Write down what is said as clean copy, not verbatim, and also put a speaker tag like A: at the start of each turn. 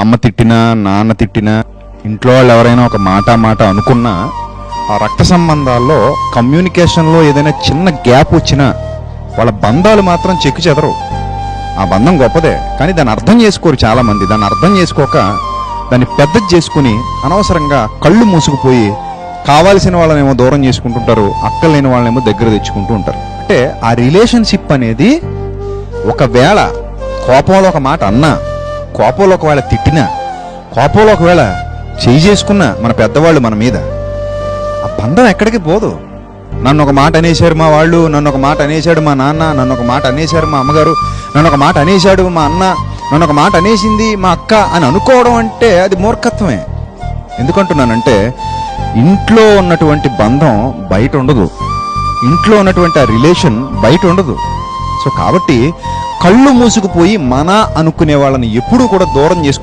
A: అమ్మ తిట్టినా నాన్న తిట్టినా ఇంట్లో వాళ్ళు ఎవరైనా ఒక మాట అనుకున్నా ఆ రక్త సంబంధాల్లో కమ్యూనికేషన్లో ఏదైనా చిన్న గ్యాప్ వచ్చినా వాళ్ళ బంధాలు మాత్రం చెక్కు చెదరు. ఆ బంధం గొప్పదే, కానీ దాన్ని అర్థం చేసుకోరు చాలామంది. దాన్ని అర్థం చేసుకోక దాన్ని పెద్దది చేసుకుని అనవసరంగా కళ్ళు మూసుకుపోయి కావాల్సిన వాళ్ళనేమో దూరం చేసుకుంటుంటారు, అక్కలేని వాళ్ళనేమో దగ్గర తెచ్చుకుంటూ ఉంటారు. అంటే ఆ రిలేషన్షిప్ అనేది ఒకవేళ కోపంలో ఒక మాట అన్నా, కోపంలో ఒకవేళ తిట్టినా, కోపంలో ఒకవేళ చేయి చేసుకున్నా మన పెద్దవాళ్ళు మన మీద, ఆ బంధం ఎక్కడికి పోదు. నన్ను ఒక మాట అనేశారు మా వాళ్ళు, నన్ను ఒక మాట అనేశాడు మా నాన్న, నన్ను ఒక మాట అనేశారు మా అమ్మగారు, నన్ను ఒక మాట అనేశాడు మా అన్న, నన్ను ఒక మాట అనేసింది మా అక్క అని అనుకోవడం అంటే అది మూర్ఖత్వమే. ఎందుకంటున్నానంటే ఇంట్లో ఉన్నటువంటి బంధం బయట ఉండదు, ఇంట్లో ఉన్నటువంటి ఆ రిలేషన్ బయట ఉండదు. సో కాబట్టి కళ్ళు మూసుకుపోయి మన అనుకునే వాళ్ళని ఎప్పుడూ కూడా దూరం చేసుకో.